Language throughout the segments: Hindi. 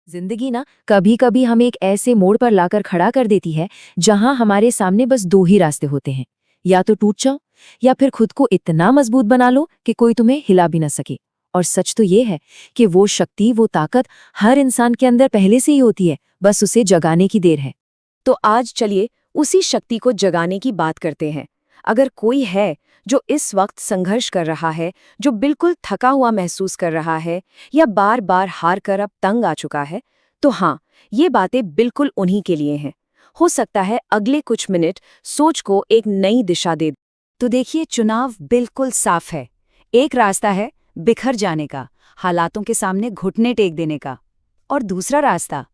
जिंदगी ना कभी कभी हमें एक ऐसे मोड़ पर लाकर खड़ा कर देती है जहां हमारे सामने बस दो ही रास्ते होते हैं। या तो टूट जाओ या फिर खुद को इतना मजबूत बना लो कि कोई तुम्हें हिला भी ना सके। और सच तो ये है कि वो शक्ति, वो ताकत हर इंसान के अंदर पहले से ही होती है, बस उसे जगाने की देर है। तो आज चलिए उसी शक्ति को जगाने की बात करते हैं। अगर कोई है जो इस वक्त संघर्ष कर रहा है, जो बिल्कुल थका हुआ महसूस कर रहा है या बार बार हार कर अब तंग आ चुका है, तो हाँ, ये बातें बिल्कुल उन्हीं के लिए हैं। हो सकता है अगले कुछ मिनट सोच को एक नई दिशा दे। तो देखिए, चुनाव बिल्कुल साफ है। एक रास्ता है बिखर जाने का, हालातों के सामने घुटने टेक देने का, और दूसरा रास्ता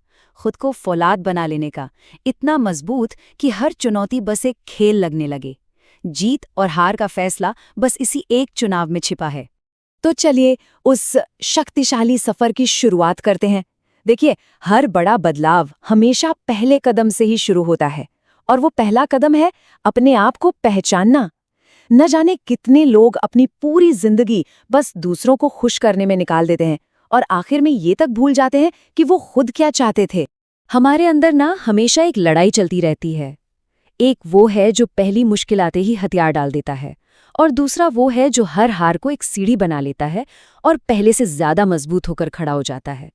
खुद को फौलाद बना लेने का, इतना मजबूत कि हर चुनौती बस एक खेल लगने लगे। जीत और हार का फैसला बस इसी एक चुनाव में छिपा है। तो चलिए उस शक्तिशाली सफर की शुरुआत करते हैं। देखिए, हर बड़ा बदलाव हमेशा पहले कदम से ही शुरू होता है, और वो पहला कदम है अपने आप को पहचानना। न जाने कितने लोग अपनी पूरी जिंदगी बस दूसरों को खुश करने में निकाल देते हैं और आखिर में ये तक भूल जाते हैं कि वो खुद क्या चाहते थे। हमारे अंदर ना हमेशा एक लड़ाई चलती रहती है। एक वो है जो पहली मुश्किल आते ही हथियार डाल देता है, और दूसरा वो है जो हर हार को एक सीढ़ी बना लेता है और पहले से ज्यादा मजबूत होकर खड़ा हो जाता है।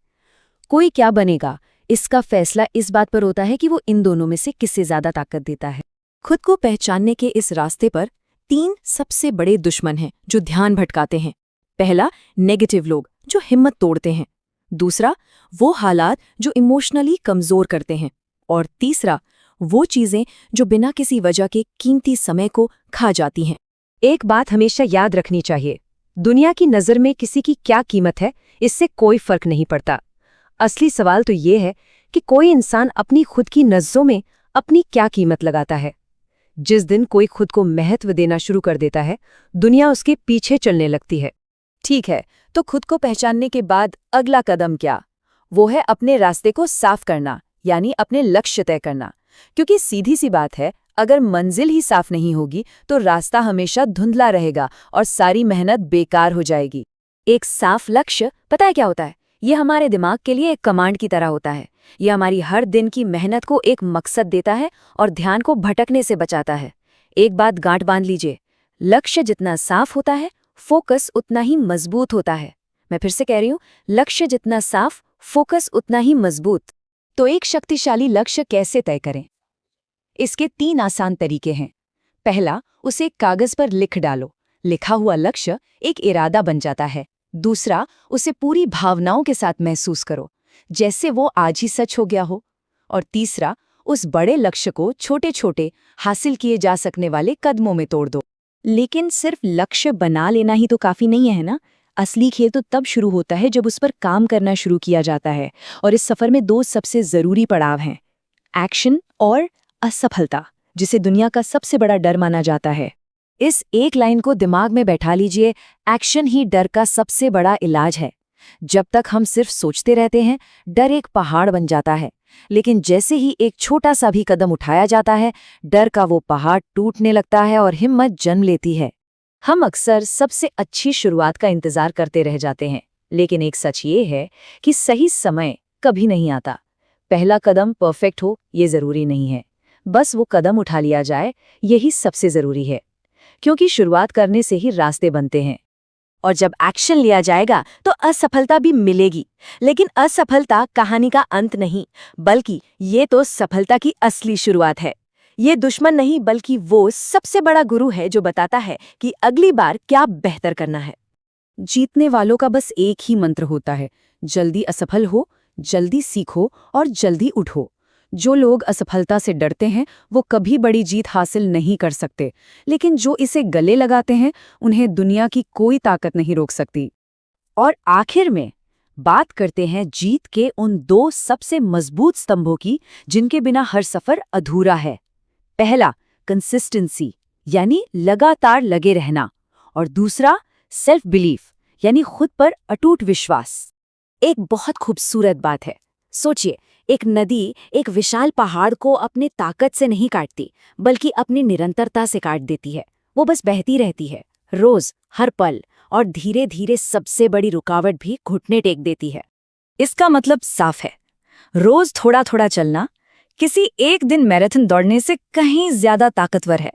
कोई क्या बनेगा, इसका फैसला इस बात पर होता है कि वो इन दोनों में से किससे ज्यादा ताकत देता है। खुद को पहचानने के इस रास्ते पर 3 सबसे बड़े दुश्मन हैं जो ध्यान भटकाते हैं। पहला, नेगेटिव लोग जो हिम्मत तोड़ते हैं। दूसरा, वो हालात जो इमोशनली कमजोर करते हैं। और तीसरा, वो चीजें जो बिना किसी वजह के कीमती समय को खा जाती हैं। एक बात हमेशा याद रखनी चाहिए, दुनिया की नज़र में किसी की क्या कीमत है, इससे कोई फर्क नहीं पड़ता। असली सवाल तो ये है कि कोई इंसान अपनी खुद की नज़रों में अपनी क्या कीमत लगाता है। जिस दिन कोई खुद को महत्व देना शुरू कर देता है, दुनिया उसके पीछे चलने लगती है। ठीक है, तो खुद को पहचानने के बाद अगला कदम क्या? वो है अपने रास्ते को साफ करना, यानी अपने लक्ष्य तय करना। क्योंकि सीधी सी बात है, अगर मंजिल ही साफ नहीं होगी तो रास्ता हमेशा धुंधला रहेगा और सारी मेहनत बेकार हो जाएगी। एक साफ लक्ष्य पता है क्या होता है? ये हमारे दिमाग के लिए एक कमांड की तरह होता है। ये हमारी हर दिन की मेहनत को एक मकसद देता है और ध्यान को भटकने से बचाता है। एक बात गांठ बांध लीजिए, लक्ष्य जितना साफ होता है, फोकस उतना ही मजबूत होता है। मैं फिर से कह रही हूँ, लक्ष्य जितना साफ, फोकस उतना ही मजबूत। तो एक शक्तिशाली लक्ष्य कैसे तय करें? इसके 3 आसान तरीके हैं। पहला, उसे कागज पर लिख डालो। लिखा हुआ लक्ष्य एक इरादा बन जाता है। दूसरा, उसे पूरी भावनाओं के साथ महसूस करो, जैसे वो आज ही सच हो गया हो। और तीसरा, उस बड़े लक्ष्य को छोटे छोटे हासिल किए जा सकने वाले कदमों में तोड़ दो। लेकिन सिर्फ लक्ष्य बना लेना ही तो काफी नहीं है ना। असली खेल तो तब शुरू होता है जब उस पर काम करना शुरू किया जाता है। और इस सफर में 2 सबसे जरूरी पड़ाव हैं, एक्शन और असफलता, जिसे दुनिया का सबसे बड़ा डर माना जाता है। इस एक लाइन को दिमाग में बैठा लीजिए, एक्शन ही डर का सबसे बड़ा इलाज है। जब तक हम सिर्फ सोचते रहते हैं, डर एक पहाड़ बन जाता है। लेकिन जैसे ही एक छोटा सा भी कदम उठाया जाता है, डर का वो पहाड़ टूटने लगता है और हिम्मत जन्म लेती है। हम अक्सर सबसे अच्छी शुरुआत का इंतजार करते रह जाते हैं, लेकिन एक सच ये है कि सही समय कभी नहीं आता। पहला कदम परफेक्ट हो ये जरूरी नहीं है, बस वो कदम उठा लिया जाए, यही सबसे जरूरी है। क्योंकि शुरुआत करने से ही रास्ते बनते हैं। और जब एक्शन लिया जाएगा तो असफलता भी मिलेगी, लेकिन असफलता कहानी का अंत नहीं, बल्कि ये तो सफलता की असली शुरुआत है। ये दुश्मन नहीं, बल्कि वो सबसे बड़ा गुरु है जो बताता है कि अगली बार क्या बेहतर करना है। जीतने वालों का बस एक ही मंत्र होता है, जल्दी असफल हो, जल्दी सीखो और जल्दी उठो। जो लोग असफलता से डरते हैं वो कभी बड़ी जीत हासिल नहीं कर सकते, लेकिन जो इसे गले लगाते हैं उन्हें दुनिया की कोई ताकत नहीं रोक सकती। और आखिर में बात करते हैं जीत के उन 2 सबसे मजबूत स्तंभों की, जिनके बिना हर सफर अधूरा है। पहला, कंसिस्टेंसी, यानी लगातार लगे रहना। और दूसरा, सेल्फ बिलीफ, यानी खुद पर अटूट विश्वास। एक बहुत खूबसूरत बात है, सोचिए, एक नदी एक विशाल पहाड़ को अपने ताकत से नहीं काटती, बल्कि अपनी निरंतरता से काट देती है। वो बस बहती रहती है, रोज, हर पल, और धीरे धीरे सबसे बड़ी रुकावट भी घुटने टेक देती है। इसका मतलब साफ है, रोज थोड़ा थोड़ा चलना किसी एक दिन मैराथन दौड़ने से कहीं ज्यादा ताकतवर है।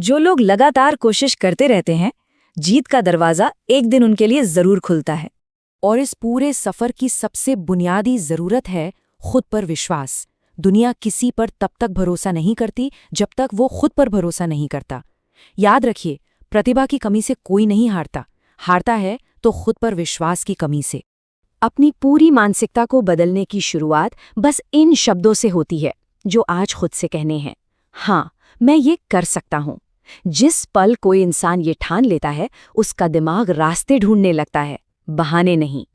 जो लोग लगातार कोशिश करते रहते हैं, जीत का दरवाजा एक दिन उनके लिए जरूर खुलता है। और इस पूरे सफर की सबसे बुनियादी जरूरत है खुद पर विश्वास। दुनिया किसी पर तब तक भरोसा नहीं करती जब तक वो खुद पर भरोसा नहीं करता। याद रखिए, प्रतिभा की कमी से कोई नहीं हारता है तो खुद पर विश्वास की कमी से। अपनी पूरी मानसिकता को बदलने की शुरुआत बस इन शब्दों से होती है जो आज खुद से कहने हैं। हाँ, मैं ये कर सकता हूँ। जिस पल कोई इंसान ये ठान लेता है, उसका दिमाग रास्ते ढूंढने लगता है, बहाने नहीं।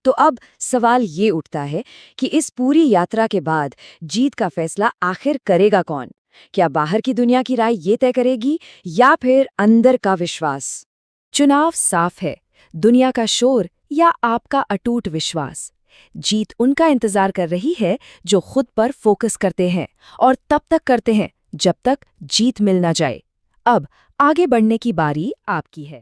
तो अब सवाल ये उठता है कि इस पूरी यात्रा के बाद जीत का फैसला आखिर करेगा कौन? क्या बाहर की दुनिया की राय ये तय करेगी या फिर अंदर का विश्वास? चुनाव साफ है, दुनिया का शोर या आपका अटूट विश्वास। जीत उनका इंतजार कर रही है जो खुद पर फोकस करते हैं, और तब तक करते हैं जब तक जीत मिल न जाए। अब आगे बढ़ने की बारी आपकी है।